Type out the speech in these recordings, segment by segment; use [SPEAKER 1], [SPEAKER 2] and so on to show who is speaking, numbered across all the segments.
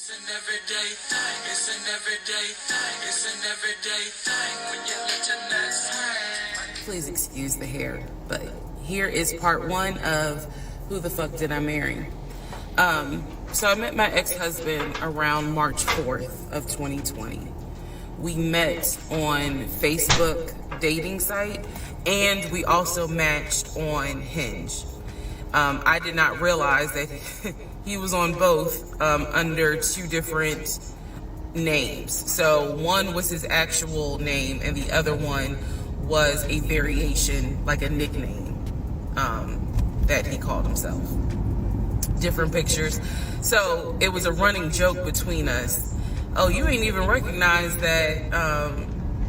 [SPEAKER 1] It's an everyday thing. It's an everyday thing. It's an everyday thing when you let your nuts hang. Please excuse the hair, but here is part one of Who the Fuck Did I Marry? So I met my ex-husband around March 4th of 2020. We met on Facebook dating site, and we also matched on Hinge. I did not realize that he was on both under two different names. So one was his actual name, and the other one was a variation, like a nickname that he called himself. Different pictures. So it was a running joke between us. Oh, you ain't even recognize that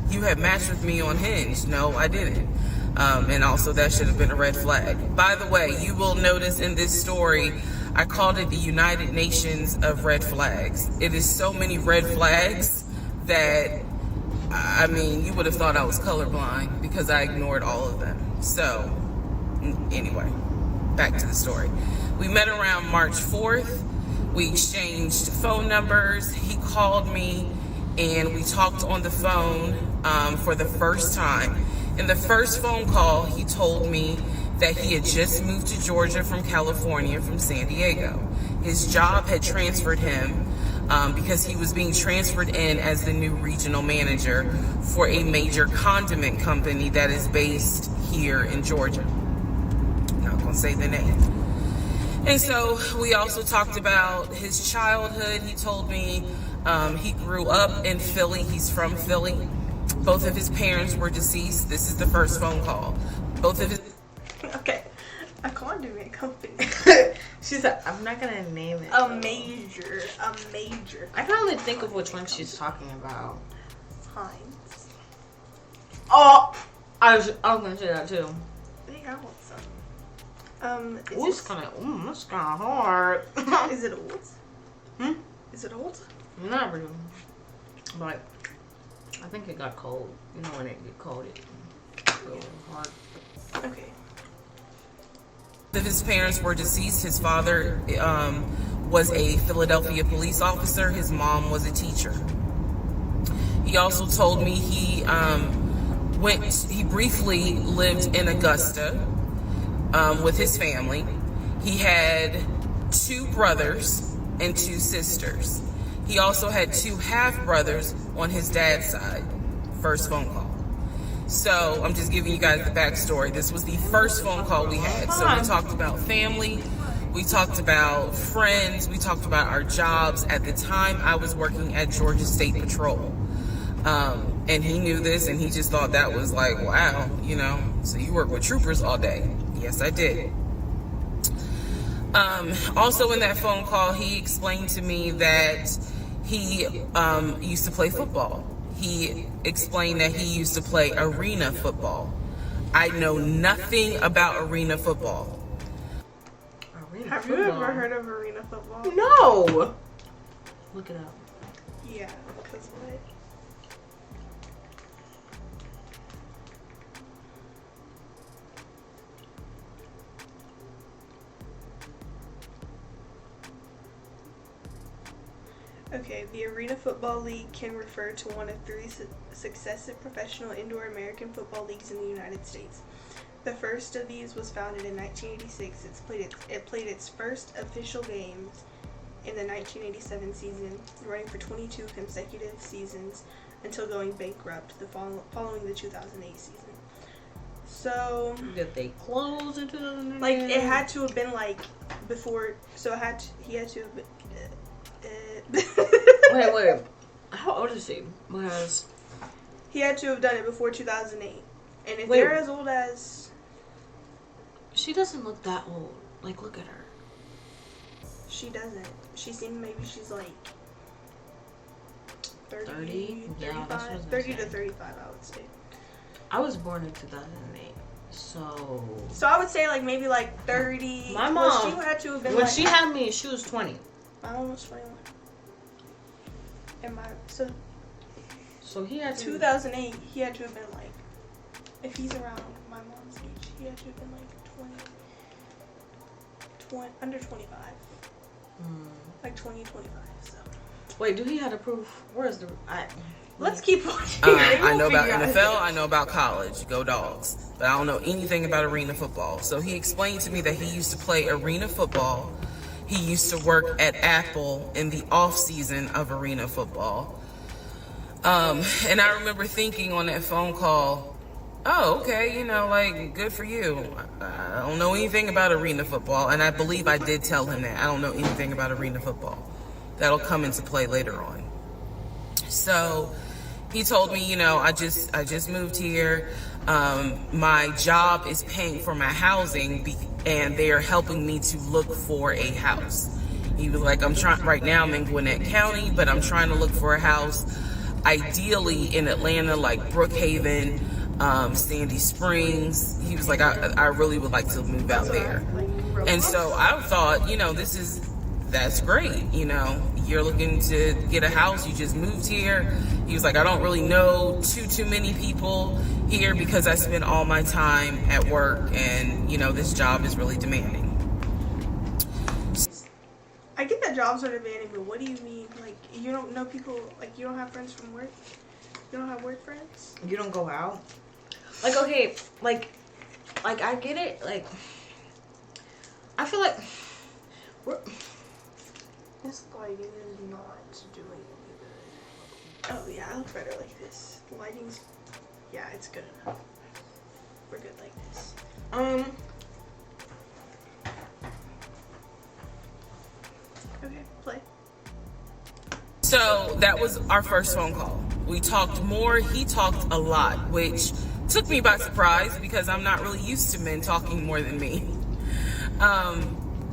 [SPEAKER 1] you had matched with me on Hinge. No, I didn't. And also that should have been a red flag. By the way, you will notice in this story, I called it the United Nations of red flags. It is so many red flags that, I mean, you would have thought I was colorblind because I ignored all of them. So, anyway, back to the story. We met around March 4th. We exchanged phone numbers. He called me and we talked on the phone for the first time. In the first phone call, he told me that he had just moved to Georgia from California, from San Diego. His job had transferred him because he was being transferred in as the new regional manager for a major condiment company that is based here in Georgia. I'm not gonna say the name. And so we also talked about his childhood. He told me he grew up in Philly. He's from Philly. Both of his parents were deceased. This is the first phone call. Both of his...
[SPEAKER 2] Okay. A condiment company.
[SPEAKER 3] She said, I'm not going to name it.
[SPEAKER 2] A major.
[SPEAKER 3] I can only think of which one she's talking about.
[SPEAKER 2] Hive.
[SPEAKER 3] Oh! I was going to say that too.
[SPEAKER 2] I think I want some.
[SPEAKER 3] It's kind of, that's kind of hard.
[SPEAKER 2] Is it old? Is it old?
[SPEAKER 3] Not really. But I think it got cold. You know when it get cold, it goes hard.
[SPEAKER 2] Okay.
[SPEAKER 3] His parents were deceased. His father was a Philadelphia police officer. His mom was a teacher. He also told me he briefly lived in Augusta with his family. He had 2 brothers and 2 sisters. He also had 2 half-brothers on his dad's side. First phone call. So I'm just giving you guys the backstory. This was the first phone call we had. So we talked about family. We talked about friends. We talked about our jobs. At the time, I was working at Georgia State Patrol. And he knew this, and he just thought that was like, wow, you know, so you work with troopers all day. Yes, I did. Also in that phone call, he explained to me that he used to play football. He explained that he used to play arena football. I know nothing about arena football.
[SPEAKER 2] Have you ever heard of arena football?
[SPEAKER 3] No. Look it up.
[SPEAKER 2] Yeah, because what? Okay, the Arena Football League can refer to one of 3 successive professional indoor American football leagues in the United States. The first of these was founded in 1986. It played its first official games in the 1987 season, running for 22 consecutive seasons until going bankrupt following the 2008 season. So...
[SPEAKER 3] Did they close in 2008?
[SPEAKER 2] Like, it had to have been, like, before... So, he had to have been...
[SPEAKER 3] Wait. How old is he? Because
[SPEAKER 2] he had to have done it before 2008. And if they're as old as...
[SPEAKER 3] She doesn't look that old. Like, look at her.
[SPEAKER 2] She doesn't. She seems, maybe she's like 30? 35?
[SPEAKER 3] Yeah, that's what I was
[SPEAKER 2] 30
[SPEAKER 3] gonna
[SPEAKER 2] to
[SPEAKER 3] say.
[SPEAKER 2] 35, I would say.
[SPEAKER 3] I was born in 2008. So
[SPEAKER 2] I would say, like, maybe like 30.
[SPEAKER 3] My mom,
[SPEAKER 2] well, she had to have been
[SPEAKER 3] when
[SPEAKER 2] like,
[SPEAKER 3] she had me, she was 20.
[SPEAKER 2] My mom was 21. And
[SPEAKER 3] So he had
[SPEAKER 2] 2008, he had to have been like, if he's around my mom's age, he had to have been like 20 under 25. Like 20, 25, so.
[SPEAKER 4] Wait, do he have to prove? Where's the?
[SPEAKER 2] Let's keep on.
[SPEAKER 3] I know about NFL, I know about college, go Dogs, but I don't know anything about arena football. So he explained to me that he used to play arena football. He used to work at Apple in the off season of arena football. And I remember thinking on that phone call, oh, okay, you know, like, good for you. I don't know anything about arena football, and I believe I did tell him that. I don't know anything about arena football. That'll come into play later on. So he told me, you know, I just moved here. My job is paying for my housing, and they are helping me to look for a house. He was like, right now I'm in Gwinnett County, but I'm trying to look for a house, ideally in Atlanta, like Brookhaven, Sandy Springs. He was like, I really would like to move out there. And so I thought, you know, that's great. You know, you're looking to get a house, you just moved here. He was like, I don't really know too many people here because I spend all my time at work, and, you know, this job is really demanding.
[SPEAKER 2] I get that jobs are demanding, but what do you mean? Like, you don't know people, like, you don't have friends from work? You don't have work friends?
[SPEAKER 4] You don't go out? Like, okay, like I get it. Like, I feel like
[SPEAKER 2] this lighting is not doing any good. Oh yeah, I look better like this. The lighting's, yeah, it's good enough. We're good like this. Okay, play.
[SPEAKER 3] So that was our first phone call. We talked more. He talked a lot, which took me by surprise because I'm not really used to men talking more than me.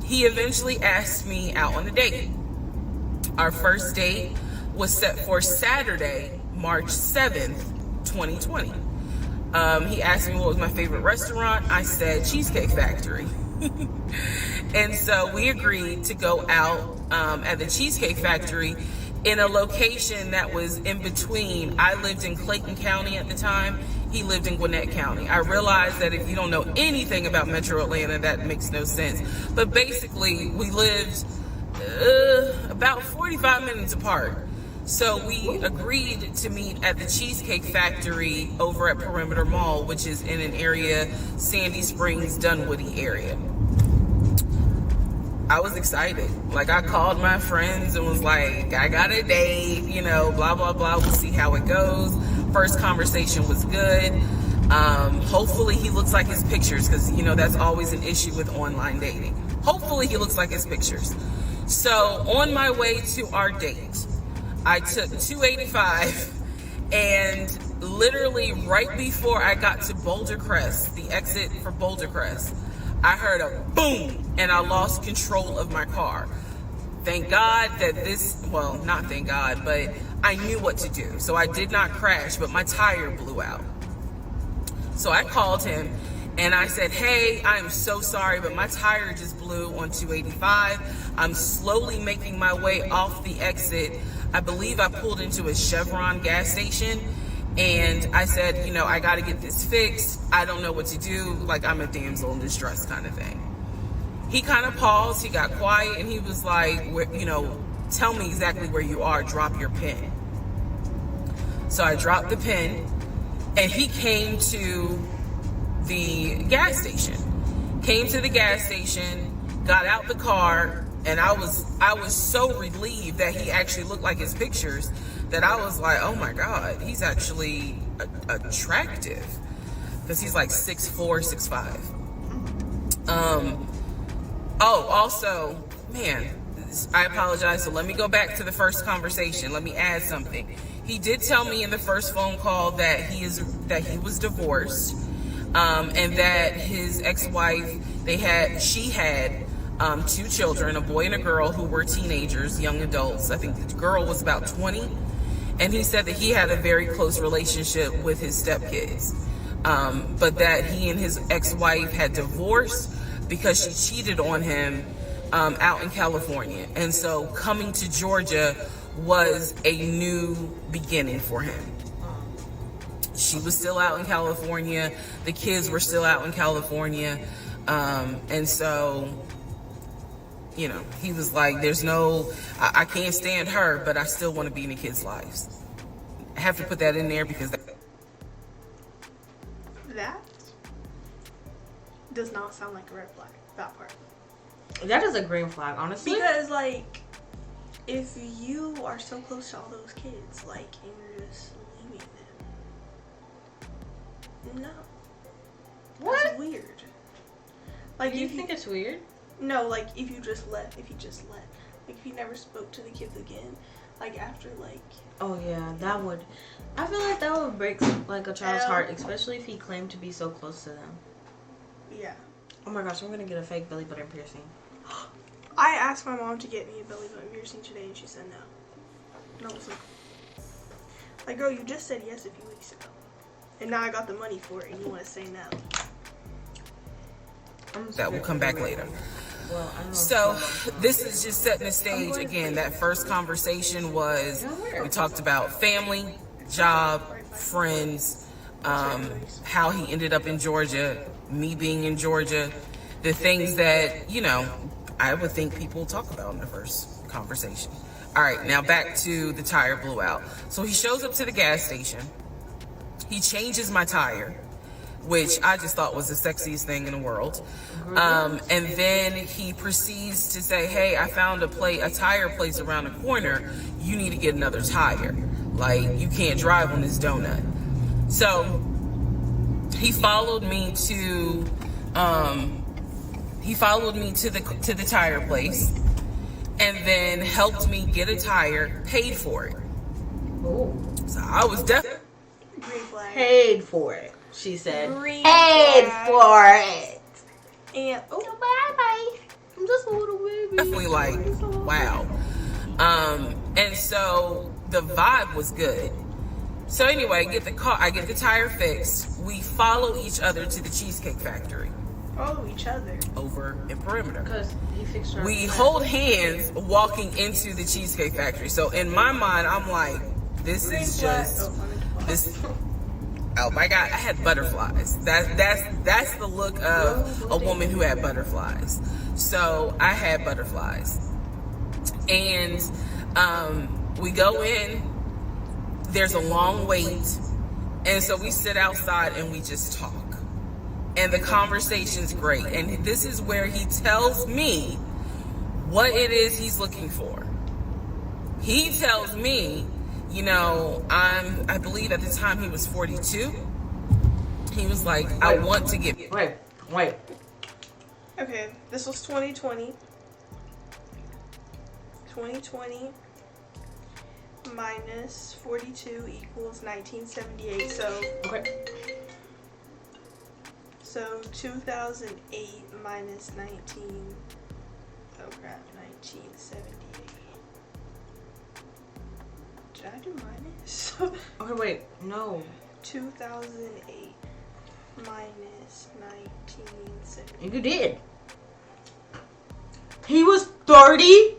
[SPEAKER 3] He eventually asked me out on a date. Our first date was set for Saturday, March 7th, 2020. He asked me what was my favorite restaurant. I said Cheesecake Factory. And so we agreed to go out at the Cheesecake Factory in a location that was in between. I lived in Clayton County at the time. He lived in Gwinnett County. I realized that if you don't know anything about Metro Atlanta, that makes no sense. But basically, we lived about 45 minutes apart. So we agreed to meet at the Cheesecake Factory over at Perimeter Mall, which is in an area, Sandy Springs, Dunwoody area. I was excited. Like, I called my friends and was like, I got a date, you know, blah, blah, blah. We'll see how it goes. First conversation was good. Hopefully he looks like his pictures, because, you know, that's always an issue with online dating. Hopefully he looks like his pictures. So on my way to our date, I took 285, and literally right before I got to Boulder Crest, the exit for Boulder Crest, I heard a boom, and I lost control of my car. Thank God that not thank God, but I knew what to do. So I did not crash, but my tire blew out. So I called him and I said, hey, I'm so sorry, but my tire just blew on 285. I'm slowly making my way off the exit. I believe I pulled into a Chevron gas station, and I said, you know, I got to get this fixed. I don't know what to do. Like, I'm a damsel in distress kind of thing. He kind of paused. He got quiet, and he was like, you know, tell me exactly where you are. Drop your pin. So I dropped the pin, and he came to the gas station. Came to the gas station, got out the car, and I was so relieved that he actually looked like his pictures that I was like, oh my God, he's actually attractive, because he's like 6'4", 6'5". Oh, also, man, I apologize. So let me go back to the first conversation. Let me add something. He did tell me in the first phone call that he was divorced, and that his ex-wife, she had 2 children, a boy and a girl, who were teenagers, young adults. I think the girl was about 20. And he said that he had a very close relationship with his stepkids, but that he and his ex-wife had divorced because she cheated on him out in California. And so coming to Georgia was a new beginning for him. She was still out in California. The kids were still out in California. And so you know, he was like, there's no, I can't stand her, but I still want to be in the kids' lives. I have to put that in there because
[SPEAKER 2] That does not sound like a red flag, that part.
[SPEAKER 4] That is a green flag, honestly.
[SPEAKER 2] Because, like, if you are so close to all those kids, like, and you're just leaving them, no.
[SPEAKER 4] What?
[SPEAKER 2] That's weird. Like,
[SPEAKER 4] Do you think it's weird?
[SPEAKER 2] No, like, if you just left. Like, if you never spoke to the kids again, like, after, like...
[SPEAKER 4] Oh, yeah, that would... I feel like that would break, like, a child's heart, especially if he claimed to be so close to them.
[SPEAKER 2] Yeah.
[SPEAKER 4] Oh my gosh, I'm gonna get a fake belly button piercing.
[SPEAKER 2] I asked my mom to get me a belly button piercing today, and she said no. No, it's like, girl, you just said yes a few weeks ago. And now I got the money for it, and you want to say no.
[SPEAKER 3] that will come back later.
[SPEAKER 4] Well, I don't know.
[SPEAKER 3] So this is just setting the stage again. That first conversation was, we talked about family, job, friends, how he ended up in Georgia, me being in Georgia, the things that, you know, I would think people talk about in the first conversation. All right, now back to the tire blew out. So he shows up to the gas station. He changes my tire, which I just thought was the sexiest thing in the world. And then he proceeds to say, hey, I found a tire place around the corner. You need to get another tire. Like, you can't drive on this donut. So he followed me to the tire place, and then helped me get a tire, paid for it.
[SPEAKER 4] Ooh.
[SPEAKER 3] So I was definitely
[SPEAKER 2] Green flag.
[SPEAKER 4] Paid for it, she said.
[SPEAKER 2] Green
[SPEAKER 4] Paid
[SPEAKER 2] flag.
[SPEAKER 4] for it.
[SPEAKER 2] And, oh,
[SPEAKER 4] Bye-bye. I'm just a little baby.
[SPEAKER 3] definitely like, wow. And so the vibe was good. So anyway, I get the tire fixed. We follow each other to the Cheesecake Factory
[SPEAKER 2] follow each other.
[SPEAKER 3] over in Perimeter.
[SPEAKER 4] Because he fixed her.
[SPEAKER 3] We hold hands walking into the Cheesecake Factory. So in my mind, I'm like, this is just this. Oh my God, I had butterflies. That's the look of a woman who had butterflies. So I had butterflies, and we go in. There's a long wait, and so we sit outside and we just talk. And the conversation's great. And this is where he tells me what it is he's looking for. He tells me, you know, I believe at the time he was 42. He was like, I want to get...
[SPEAKER 4] Wait.
[SPEAKER 2] Okay, this was 2020. 2020 minus 42 equals 1978. So 2008 minus 1978. Did I do minus?
[SPEAKER 4] Okay, wait. No.
[SPEAKER 2] 2008 minus 1978.
[SPEAKER 4] You did. He was 30?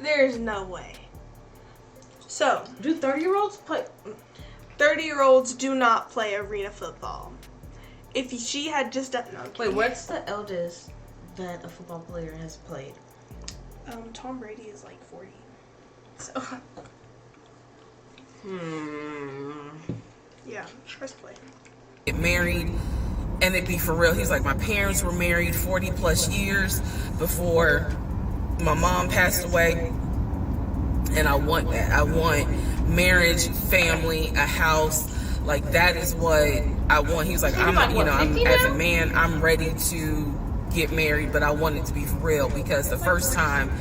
[SPEAKER 2] There's no way. So,
[SPEAKER 4] Do 30-year-olds play?
[SPEAKER 2] 30-year-olds do not play arena football. If she had just done... No, I'm
[SPEAKER 4] Wait,
[SPEAKER 2] kidding.
[SPEAKER 4] what's the eldest that a football player has played?
[SPEAKER 2] Tom Brady is like 40. So, yeah, first play.
[SPEAKER 3] Get married, and it'd be for real. He's like, my parents were married 40 plus years before my mom passed away, and I want that. I want marriage, family, a house. Like, that is what I want. He's like, I'm as a man, I'm ready to get married, but I want it to be for real, because the first time,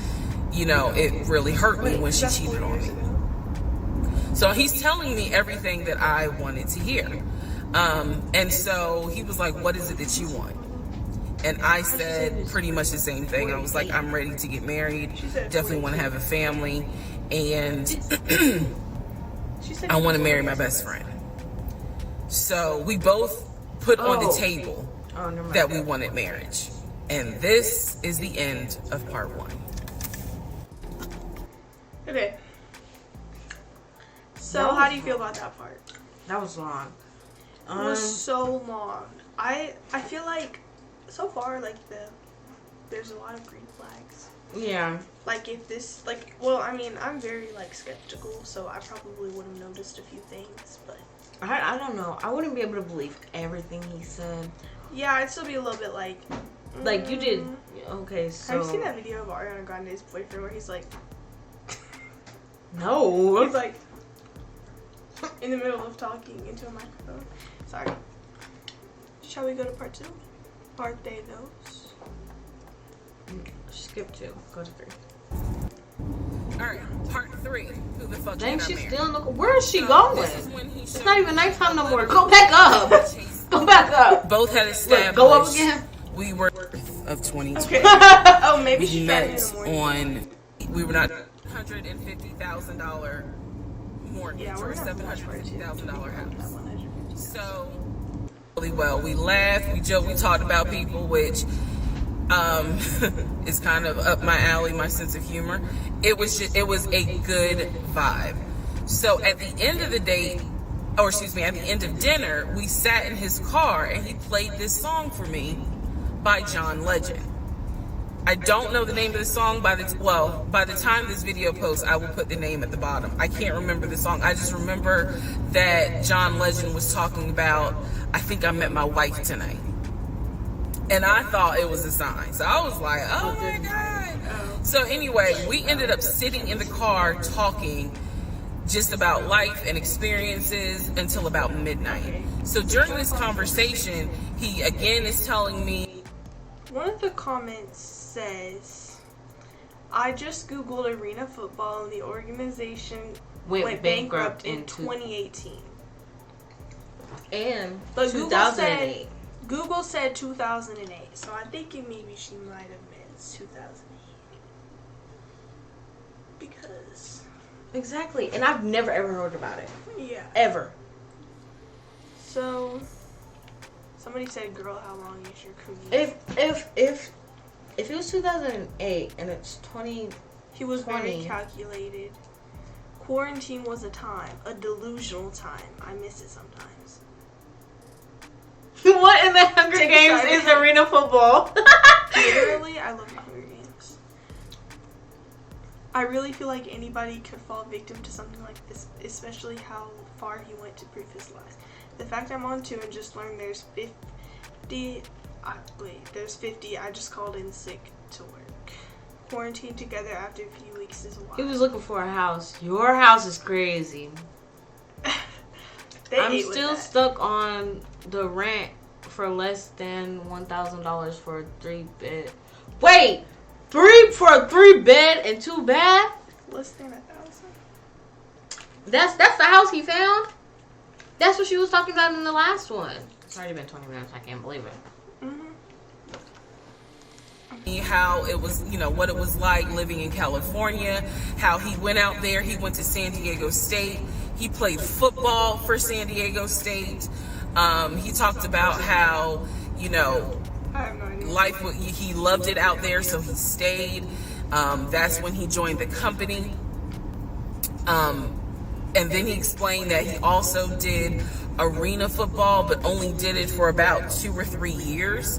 [SPEAKER 3] you know, it really hurt me when she cheated on me. So he's telling me everything that I wanted to hear. And so he was like, what is it that you want? And I said pretty much the same thing. I was like, I'm ready to get married, definitely want to have a family, and I want to marry my best friend. So we both put on the table that we wanted marriage. And this is the end of part 1.
[SPEAKER 2] Okay. So, how do you feel about that part?
[SPEAKER 4] That was long.
[SPEAKER 2] It was so long. I feel like, so far, like, there's a lot of green flags.
[SPEAKER 4] Yeah.
[SPEAKER 2] Like if this, like, well, I mean, I'm very like skeptical, so I probably would have noticed a few things, but
[SPEAKER 4] I don't know. I wouldn't be able to believe everything he said.
[SPEAKER 2] yeah, I'd still be a little bit like.
[SPEAKER 4] Like you did. Okay, so.
[SPEAKER 2] Have you seen that video of Ariana Grande's boyfriend where he's like?
[SPEAKER 4] No.
[SPEAKER 2] He's like in the middle of talking into a microphone. Sorry. Shall we go to part 2? Part de dos.
[SPEAKER 4] Skip 2. Go to 3.
[SPEAKER 3] Alright, part 3. Who the fuck
[SPEAKER 4] Dang,
[SPEAKER 3] did I
[SPEAKER 4] she's
[SPEAKER 3] marry?
[SPEAKER 4] still in the. Where is she going?
[SPEAKER 3] This is when he
[SPEAKER 4] It's
[SPEAKER 3] showed
[SPEAKER 4] not even
[SPEAKER 3] me
[SPEAKER 4] nighttime no more.
[SPEAKER 3] the
[SPEAKER 4] Go back up. Go back up.
[SPEAKER 3] Both had established
[SPEAKER 4] Go up again.
[SPEAKER 3] we were of 2020.
[SPEAKER 2] Okay. Oh, maybe
[SPEAKER 3] We
[SPEAKER 2] she's driving in
[SPEAKER 3] met
[SPEAKER 2] the morning.
[SPEAKER 3] we were not $150,000 mortgage
[SPEAKER 2] Yeah,
[SPEAKER 3] or
[SPEAKER 2] we're
[SPEAKER 3] a
[SPEAKER 2] gonna watch part 2.
[SPEAKER 3] $750,000 house.
[SPEAKER 2] 150.
[SPEAKER 3] So really well. We laughed, we joked, we talked about people, which is kind of up my alley, my sense of humor. It was a good vibe. So at the end of the day, or excuse me, at the end of dinner, we sat in his car and he played this song for me by John Legend. I don't know the name of the song. By the time this video posts, I will put the name at the bottom. I can't remember the song. I just remember that John Legend was talking about, I think I met my wife tonight. And I thought it was a sign. So I was like, oh my God. So anyway, we ended up sitting in the car talking just about life and experiences until about midnight. So during this conversation, he again is telling me.
[SPEAKER 2] One of the comments says, I just Googled arena football and the organization went bankrupt in 2018.
[SPEAKER 4] And
[SPEAKER 2] But
[SPEAKER 4] 2008.
[SPEAKER 2] Google said 2008, so I'm thinking maybe she might have meant 2008. Because...
[SPEAKER 4] Exactly. And I've never ever heard about it.
[SPEAKER 2] Yeah.
[SPEAKER 4] Ever.
[SPEAKER 2] So... Somebody said, girl, how long is your commute?
[SPEAKER 4] If it was 2008 and it's 20...
[SPEAKER 2] He was very
[SPEAKER 4] 20.
[SPEAKER 2] calculated. Quarantine was a time, a delusional time. I miss it sometimes.
[SPEAKER 4] What in the Hunger
[SPEAKER 2] Take a
[SPEAKER 4] Games
[SPEAKER 2] shot.
[SPEAKER 4] is arena football?
[SPEAKER 2] Literally, I love Hunger Games. I really feel like anybody could fall victim to something like this, especially how far he went to prove his lies. The fact I'm on 2 and just learned there's 50... there's 50. I just called in sick to work. Quarantined together after a few weeks is wild.
[SPEAKER 4] He was looking for a house. Your house is crazy. I'm still stuck on the rent for less than $1,000 for a 3-bed. Wait! 3 for a 3-bed and 2 bath?
[SPEAKER 2] Less than 1,000.
[SPEAKER 4] That's the house he found? That's what she was talking about in the last one. It's already been 20 minutes. I can't believe it.
[SPEAKER 3] How it was, what it was like living in California, how he went out there, he went to San Diego State, he played football for San Diego State. He talked about how,
[SPEAKER 2] I have no idea.
[SPEAKER 3] life, he loved it out there, so he stayed. That's when he joined the company. And then he explained that he also did arena football, but only did it for about 2 or 3 years.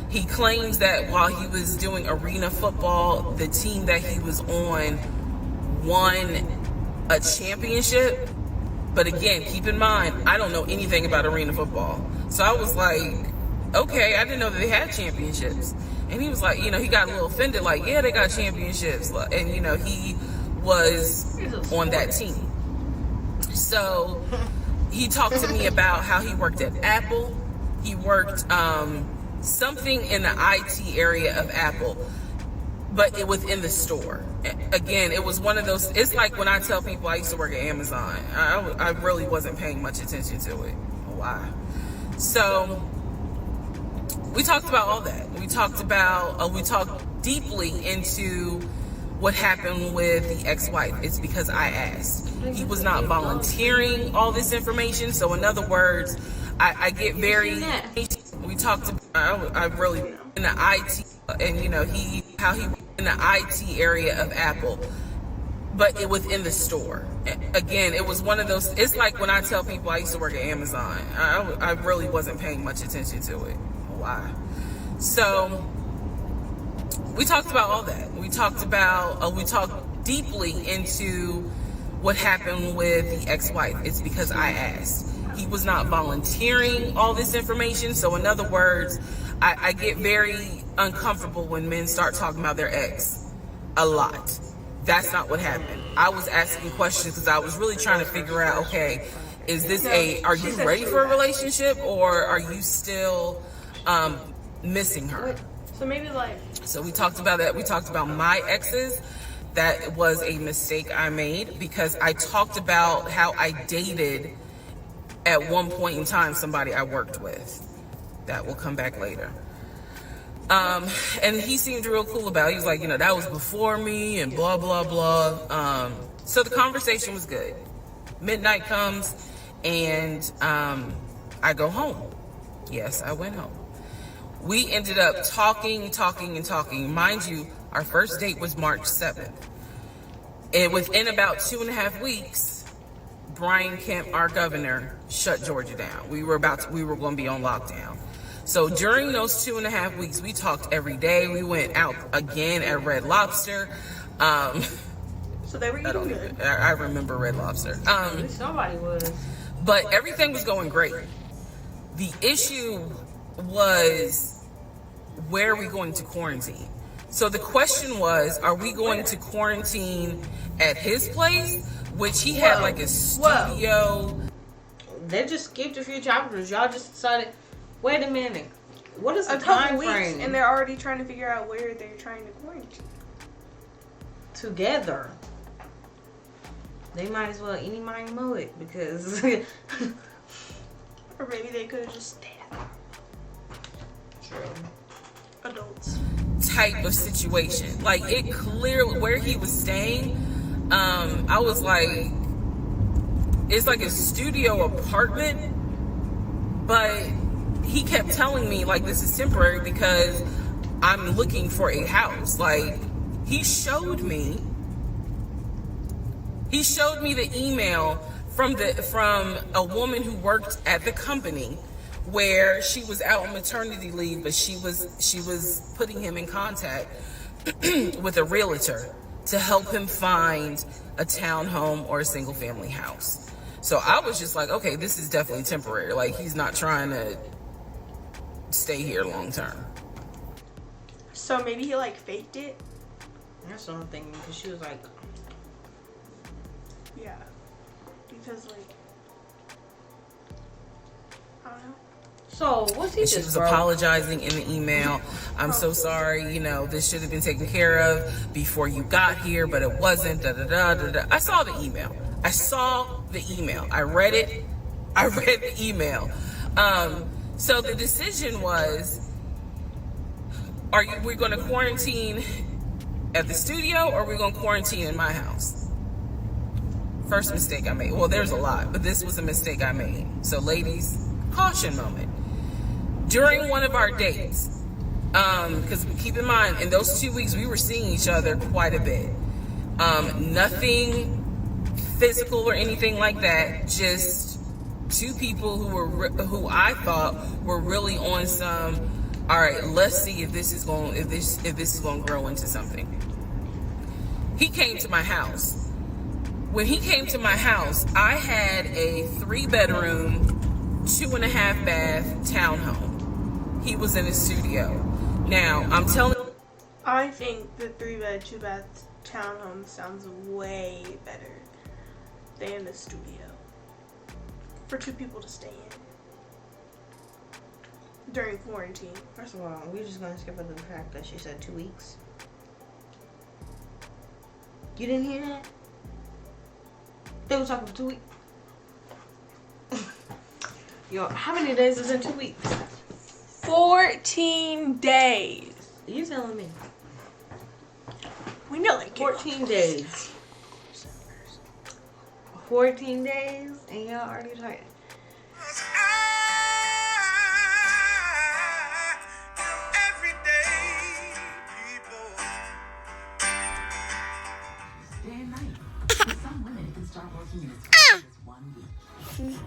[SPEAKER 3] He claims that while he was doing arena football, the team that he was on won a championship. But again, keep in mind, I don't know anything about arena football. So I was like, okay, I didn't know that they had championships. And he was like, he got a little offended, like, yeah, they got championships. And, he was on that team. So he talked to me about how he worked at Apple. He worked something in the IT area of Apple, but within the store. Again, it was one of those, it's like when I tell people I used to work at Amazon. I really wasn't paying much attention to it. Why? So we talked about all that. We talked deeply into what happened with the ex-wife. It's because I asked. He was not volunteering all this information. So in other words, I get very, we talked about, I really, in the IT, and how he in the IT area of Apple, but within the store. Again, it was one of those, it's like when I tell people I used to work at Amazon. I really wasn't paying much attention to it. Why? So we talked about all that. We talked deeply into what happened with the ex-wife. It's because I asked. He was not volunteering all this information. So in other words, I get very uncomfortable when men start talking about their ex a lot. That's not what happened. I was asking questions because I was really trying to figure out, okay, is this are you ready for a relationship, or are you still missing her?
[SPEAKER 2] So maybe like.
[SPEAKER 3] So we talked about that. We talked about my exes. That was a mistake I made because I talked about how I dated at one point in time somebody I worked with. That will come back later. And he seemed real cool about it. He was like, that was before me and blah, blah, blah. So the conversation was good. Midnight comes and I go home. Yes, I went home. We ended up talking. Mind you, our first date was March 7th. And within about 2.5 weeks, Brian Kemp, our governor, shut Georgia down. We were going to be on lockdown. So during those 2.5 weeks, we talked every day. We went out again at Red Lobster.
[SPEAKER 2] So they were eating good.
[SPEAKER 3] I remember Red Lobster.
[SPEAKER 4] Somebody was.
[SPEAKER 3] But everything was going great. The issue was, where are we going to quarantine? So the question was, are we going to quarantine at his place, which he had like a studio?
[SPEAKER 4] They just skipped a few chapters. Y'all just decided, wait a minute, what is the
[SPEAKER 2] a couple
[SPEAKER 4] time
[SPEAKER 2] weeks,
[SPEAKER 4] frame?
[SPEAKER 2] and they're already trying to figure out where they're trying to quarantine.
[SPEAKER 4] Together. They might as well any mind mow it because.
[SPEAKER 2] Or maybe they could have just stayed at home. True. Adults.
[SPEAKER 3] Type of situation. Like, it clearly, where he was staying, I was like, it's like a studio apartment, but he kept telling me, like, this is temporary because I'm looking for a house. Like, he showed me the email from a woman who worked at the company where she was out on maternity leave, but she was putting him in contact with a realtor to help him find a townhome or a single family house. So I was just like, okay, this is definitely temporary. Like, he's not trying to stay here long term.
[SPEAKER 2] So maybe he like faked it.
[SPEAKER 4] That's what I'm thinking, because she was like,
[SPEAKER 2] yeah, because like, I don't know.
[SPEAKER 4] so what's he
[SPEAKER 3] And
[SPEAKER 4] just
[SPEAKER 3] she was
[SPEAKER 4] broke?
[SPEAKER 3] apologizing in the email. I'm so sorry, this should have been taken care of before you got here, but it wasn't. I saw the email. I read it. I read the email. So the decision was, we going to quarantine at the studio, or are we going to quarantine in my house? First mistake I made. Well, there's a lot, but this was a mistake I made. So ladies, caution moment. During one of our dates, because keep in mind, in those 2 weeks, we were seeing each other quite a bit. Nothing physical or anything like that, just two people who I thought were really on some, all right, let's see if this is going to grow into something. He came to my house. When he came to my house, I had a 3-bedroom, 2.5 bath townhome. He was in a studio. Now, I'm telling you,
[SPEAKER 2] I think the 3-bed, 2-bath townhome sounds way better than the studio for two people to stay in during quarantine.
[SPEAKER 4] First of all, we're just going to skip over the fact that she said 2 weeks. You didn't hear that? They were talking for 2 weeks. Yo, how many days is in 2 weeks?
[SPEAKER 2] 14 days.
[SPEAKER 4] You telling me?
[SPEAKER 2] We know like
[SPEAKER 4] 14 days. 14 days, and y'all already tired.
[SPEAKER 5] Day and night. For some women, it can start working in as quick as 1 week.